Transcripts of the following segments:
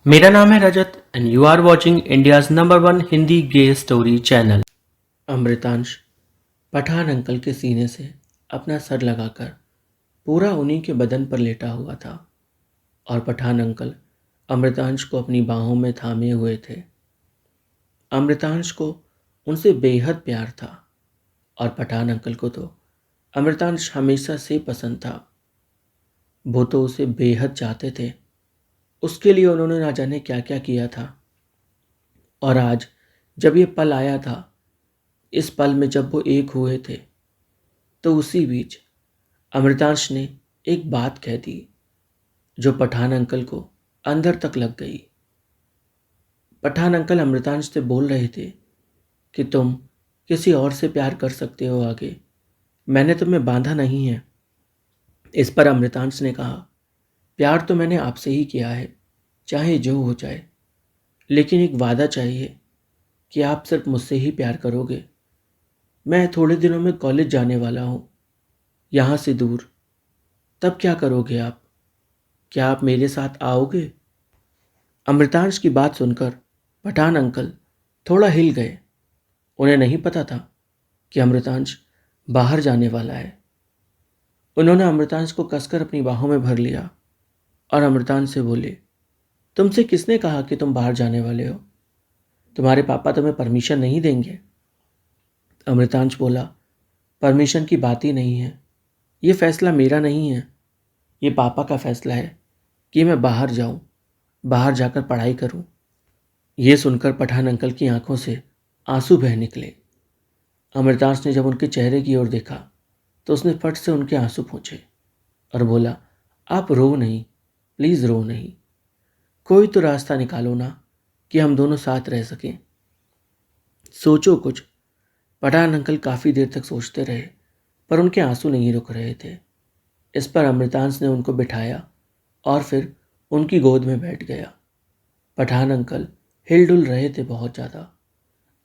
मेरा नाम है Rajat and you are watching India's number one Hindi gay story channel. Amritansh Pathan uncle के सीने से अपना सर लगाकर पूरा उन्हीं के बदन पर लेटा हुआ था और पठान अंकल अमृतांश को अपनी बाहों में थामे हुए थे। अमृतांश को उनसे बेहद प्यार था और पठान अंकल को तो अमृतांश हमेशा से पसंद था। वो तो उसे बेहद चाहते थे। उसके लिए उन्होंने ना जाने क्या क्या किया था। और आज जब ये पल आया था, इस पल में जब वो एक हुए थे, तो उसी बीच अमृतांश ने एक बात कह दी जो पठान अंकल को अंदर तक लग गई। पठान अंकल अमृतांश से बोल रहे थे कि तुम किसी और से प्यार कर सकते हो आगे, मैंने तुम्हें बांधा नहीं है। इस पर अमृतांश ने कहा, प्यार तो मैंने आपसे ही किया है, चाहे जो हो जाए, लेकिन एक वादा चाहिए कि आप सिर्फ मुझसे ही प्यार करोगे। मैं थोड़े दिनों में कॉलेज जाने वाला हूँ, यहाँ से दूर। तब क्या करोगे आप? क्या आप मेरे साथ आओगे? अमृतांश की बात सुनकर पठान अंकल थोड़ा हिल गए। उन्हें नहीं पता था कि अमृतांश बाहर जाने वाला है। उन्होंने अमृतांश को कसकर अपनी बाहों में भर लिया और अमृतांश से बोले, तुमसे किसने कहा कि तुम बाहर जाने वाले हो? तुम्हारे पापा तुम्हें परमिशन नहीं देंगे। अमृतांश बोला, परमिशन की बात ही नहीं है। ये फैसला मेरा नहीं है, ये पापा का फैसला है कि मैं बाहर जाऊं, बाहर जाकर पढ़ाई करूं। ये सुनकर पठान अंकल की आंखों से आंसू बह निकले। अमृतांश ने जब उनके चेहरे की ओर देखा तो उसने फट से उनके आंसू पोंछे और बोला, आप रो नहीं, प्लीज़ रो नहीं। कोई तो रास्ता निकालो ना कि हम दोनों साथ रह सकें। सोचो कुछ। पठान अंकल काफ़ी देर तक सोचते रहे पर उनके आंसू नहीं रुक रहे थे। इस पर अमृतांश ने उनको बिठाया और फिर उनकी गोद में बैठ गया। पठान अंकल हिलडुल रहे थे बहुत ज़्यादा।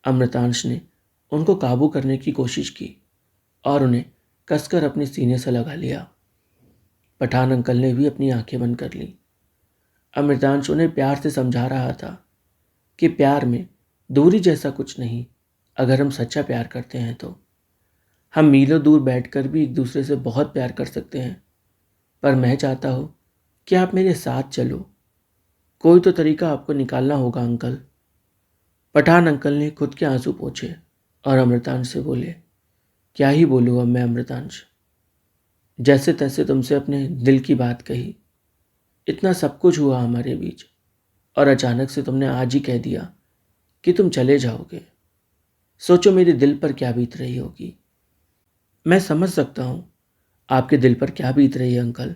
अमृतांश ने उनको काबू करने की कोशिश की और उन्हें कसकर अपने सीने से लगा लिया। पठान अंकल ने भी अपनी आंखें बंद कर लीं। अमृतांश उन्हें प्यार से समझा रहा था कि प्यार में दूरी जैसा कुछ नहीं। अगर हम सच्चा प्यार करते हैं तो हम मीलों दूर बैठकर भी एक दूसरे से बहुत प्यार कर सकते हैं। पर मैं चाहता हूँ कि आप मेरे साथ चलो। कोई तो तरीका आपको निकालना होगा अंकल। पठान अंकल ने खुद के आंसू पोंछे और अमृतांश से बोले, क्या ही बोलूँ अब मैं अमृतांश। जैसे तैसे तुमसे अपने दिल की बात कही। इतना सब कुछ हुआ हमारे बीच और अचानक से तुमने आज ही कह दिया कि तुम चले जाओगे। सोचो मेरे दिल पर क्या बीत रही होगी। मैं समझ सकता हूँ आपके दिल पर क्या बीत रही है अंकल,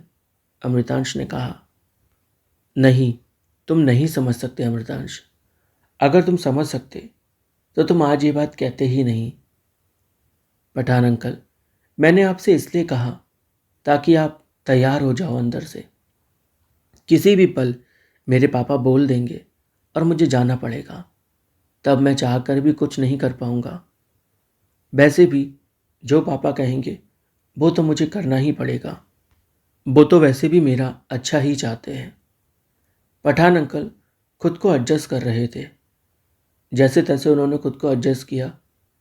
अमृतांश ने कहा। नहीं, तुम नहीं समझ सकते अमृतांश। अगर तुम समझ सकते तो तुम आज ये बात कहते ही नहीं। पठान अंकल, मैंने आपसे इसलिए कहा ताकि आप तैयार हो जाओ अंदर से। किसी भी पल मेरे पापा बोल देंगे और मुझे जाना पड़ेगा। तब मैं चाहकर भी कुछ नहीं कर पाऊंगा। वैसे भी जो पापा कहेंगे वो तो मुझे करना ही पड़ेगा। वो तो वैसे भी मेरा अच्छा ही चाहते हैं। पठान अंकल खुद को एडजस्ट कर रहे थे। जैसे तैसे उन्होंने खुद को एडजस्ट किया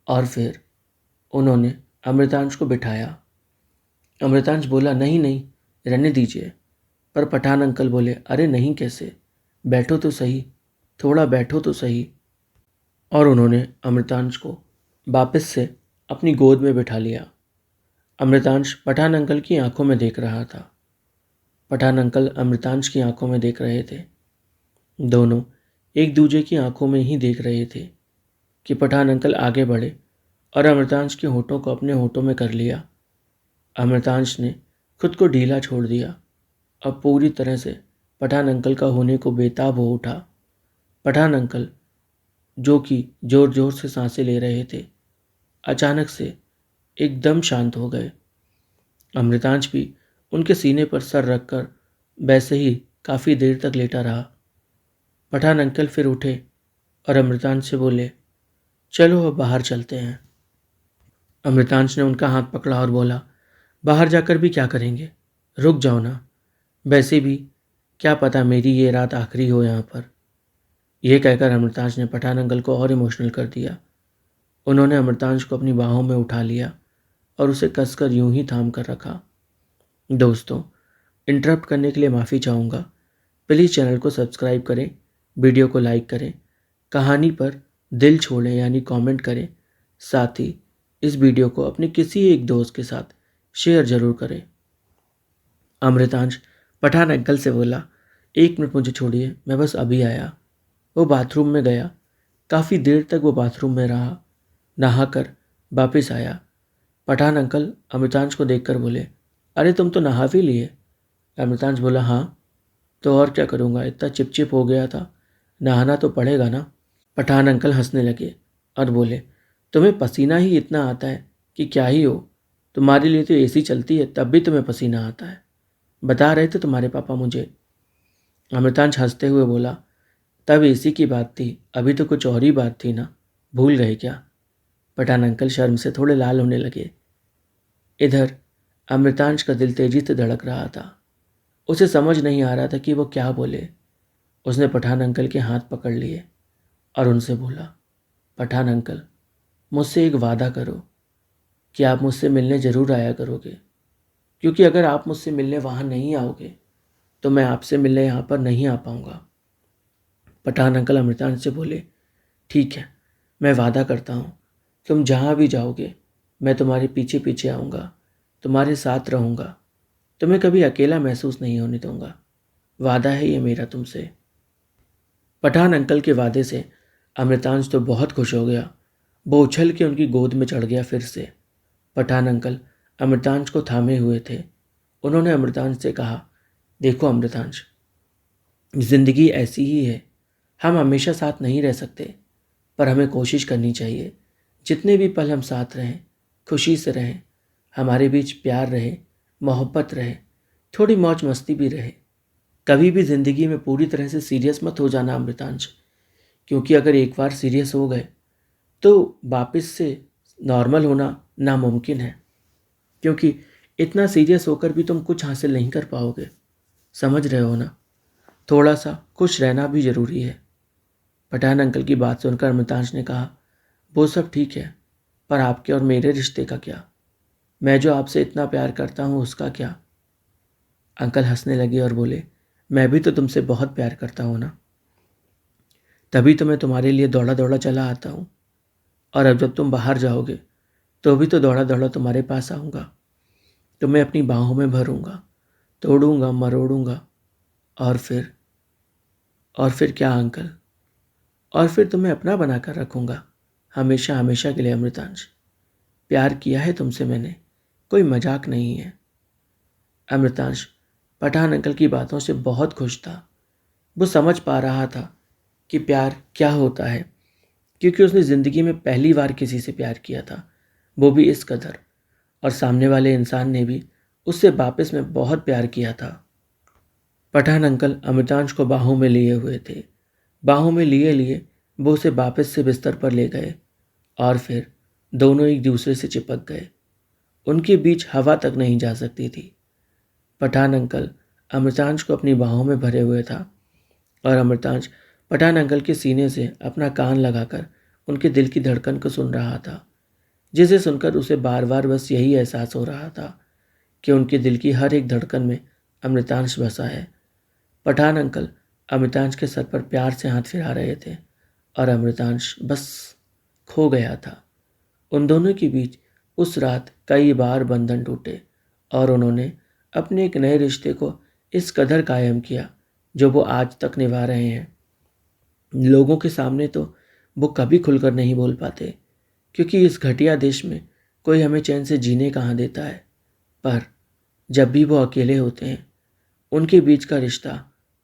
और फिर उन्होंने अमृतांश को बिठाया। अमृतांश बोला, नहीं नहीं, रहने दीजिए। पर पठान अंकल बोले, अरे नहीं कैसे, बैठो तो सही, थोड़ा बैठो तो सही। और उन्होंने अमृतांश को वापस से अपनी गोद में बिठा लिया। अमृतांश पठान अंकल की आंखों में देख रहा था। पठान अंकल अमृतांश की आंखों में देख रहे थे। दोनों एक दूसरे की आंखों में ही देख रहे थे कि पठान अंकल आगे बढ़े और अमृतांश के होठों को अपने होठों में कर लिया। अमृतांश ने खुद को ढीला छोड़ दिया। अब पूरी तरह से पठान अंकल का होने को बेताब हो उठा। पठान अंकल जो कि जोर जोर से सांसें ले रहे थे, अचानक से एकदम शांत हो गए। अमृतांश भी उनके सीने पर सर रखकर वैसे ही काफ़ी देर तक लेटा रहा। पठान अंकल फिर उठे और अमृतांश से बोले, चलो अब बाहर चलते हैं। अमृतांश ने उनका हाथ पकड़ा और बोला, बाहर जाकर भी क्या करेंगे, रुक जाओ ना। वैसे भी क्या पता मेरी ये रात आखिरी हो यहाँ पर। यह कहकर अमृतांश ने पठान अंकल को और इमोशनल कर दिया। उन्होंने अमृतांश को अपनी बाहों में उठा लिया और उसे कसकर यूं ही थाम कर रखा। दोस्तों, इंटरप्ट करने के लिए माफ़ी चाहूँगा। प्लीज़ चैनल को सब्सक्राइब करें, वीडियो को लाइक करें, कहानी पर दिल छोड़ें यानी कमेंट करें। साथ ही इस वीडियो को अपने किसी एक दोस्त के साथ शेयर ज़रूर करें। अमृतांश पठान अंकल से बोला, 1 मिनट मुझे छोड़िए, मैं बस अभी आया। वो बाथरूम में गया। काफ़ी देर तक वो बाथरूम में रहा। नहाकर वापस आया। पठान अंकल अमृतांश को देखकर बोले, अरे तुम तो नहा भी लिए। अमृतांश बोला, हाँ तो और क्या करूँगा, इतना चिपचिप हो गया था, नहाना तो पड़ेगा ना। पठान अंकल हंसने लगे और बोले, तुम्हें पसीना ही इतना आता है कि क्या ही हो। तुम्हारे लिए तो एसी चलती है तब भी तुम्हें पसीना आता है, बता रहे थे तुम्हारे पापा मुझे। अमृतांश हंसते हुए बोला, तब एसी की बात थी, अभी तो कुछ और ही बात थी ना, भूल गए क्या। पठान अंकल शर्म से थोड़े लाल होने लगे। इधर अमृतांश का दिल तेजी से धड़क रहा था। उसे समझ नहीं आ रहा था कि वो क्या बोले। उसने पठान अंकल के हाथ पकड़ लिए और उनसे बोला, पठान अंकल, मुझसे एक वादा करो कि आप मुझसे मिलने ज़रूर आया करोगे, क्योंकि अगर आप मुझसे मिलने वहाँ नहीं आओगे तो मैं आपसे मिलने यहाँ पर नहीं आ पाऊँगा। पठान अंकल अमृतांश से बोले, ठीक है, मैं वादा करता हूँ, तुम जहाँ भी जाओगे मैं तुम्हारे पीछे पीछे आऊँगा, तुम्हारे साथ रहूँगा, तुम्हें कभी अकेला महसूस नहीं होने दूँगा। वादा है ये मेरा तुमसे। पठान अंकल के वादे से अमृतांश तो बहुत खुश हो गया। वो उछल के उनकी गोद में चढ़ गया फिर से। पठान अंकल अमृतांश को थामे हुए थे। उन्होंने अमृतांश से कहा, देखो अमृतांश, ज़िंदगी ऐसी ही है, हम हमेशा साथ नहीं रह सकते, पर हमें कोशिश करनी चाहिए। जितने भी पल हम साथ रहें, खुशी से रहें, हमारे बीच प्यार रहे, मोहब्बत रहे, थोड़ी मौज मस्ती भी रहे। कभी भी ज़िंदगी में पूरी तरह से सीरियस मत हो जाना अमृतांश, क्योंकि अगर एक बार सीरियस हो गए तो वापस से नॉर्मल होना नामुमकिन है, क्योंकि इतना सीरियस होकर भी तुम कुछ हासिल नहीं कर पाओगे। समझ रहे हो ना, थोड़ा सा खुश रहना भी ज़रूरी है। पठान अंकल की बात सुनकर अमृतांश ने कहा, वो सब ठीक है, पर आपके और मेरे रिश्ते का क्या, मैं जो आपसे इतना प्यार करता हूँ उसका क्या। अंकल हंसने लगे और बोले, मैं भी तो तुमसे बहुत प्यार करता हूँ ना, तभी तो मैं तुम्हारे लिए दौड़ा दौड़ा चला आता हूँ। और अब जब तुम बाहर जाओगे तो भी तो दौड़ा दौड़ा तुम्हारे पास आऊँगा, तुम्हें अपनी बाहों में भरूँगा, तोड़ूंगा, मरोड़ूंगा, और फिर क्या अंकल, और फिर तुम्हें अपना बनाकर रखूँगा, हमेशा हमेशा के लिए अमृतांश। प्यार किया है तुमसे मैंने, कोई मजाक नहीं है। अमृतांश पठान अंकल की बातों से बहुत खुश था। वो समझ पा रहा था कि प्यार क्या होता है, क्योंकि उसने ज़िंदगी में पहली बार किसी से प्यार किया था, वो भी इस कदर, और सामने वाले इंसान ने भी उससे वापस में बहुत प्यार किया था। पठान अंकल अमृतांश को बाहों में लिए हुए थे। बाहों में लिए लिए वो उसे वापस से बिस्तर पर ले गए और फिर दोनों एक दूसरे से चिपक गए। उनके बीच हवा तक नहीं जा सकती थी। पठान अंकल अमृतांश को अपनी बाहों में भरे हुए था और अमृतांश पठान अंकल के सीने से अपना कान लगाकर उनके दिल की धड़कन को सुन रहा था, जिसे सुनकर उसे बार बार बस यही एहसास हो रहा था कि उनके दिल की हर एक धड़कन में अमृतांश बसा है। पठान अंकल अमृतांश के सर पर प्यार से हाथ फिरा रहे थे और अमृतांश बस खो गया था। उन दोनों के बीच उस रात कई बार बंधन टूटे और उन्होंने अपने एक नए रिश्ते को इस कदर कायम किया जो वो आज तक निभा रहे हैं। लोगों के सामने तो वो कभी खुलकर नहीं बोल पाते, क्योंकि इस घटिया देश में कोई हमें चैन से जीने कहाँ देता है, पर जब भी वो अकेले होते हैं उनके बीच का रिश्ता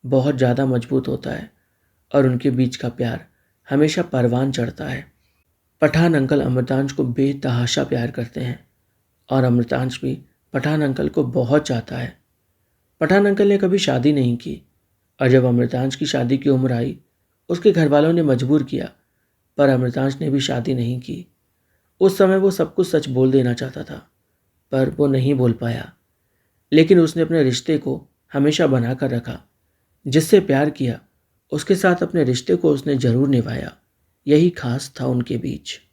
बहुत ज़्यादा मजबूत होता है और उनके बीच का प्यार हमेशा परवान चढ़ता है। पठान अंकल अमृतांश को बेतहाशा प्यार करते हैं और अमृतांश भी पठान अंकल को बहुत चाहता है। पठान अंकल ने कभी शादी नहीं की और जब अमृतांश की शादी की उम्र आई उसके घर वालों ने मजबूर किया, पर अमृतांश ने भी शादी नहीं की। उस समय वो सब कुछ सच बोल देना चाहता था, पर वो नहीं बोल पाया, लेकिन उसने अपने रिश्ते को हमेशा बना कर रखा। जिससे प्यार किया उसके साथ अपने रिश्ते को उसने जरूर निभाया। यही खास था उनके बीच।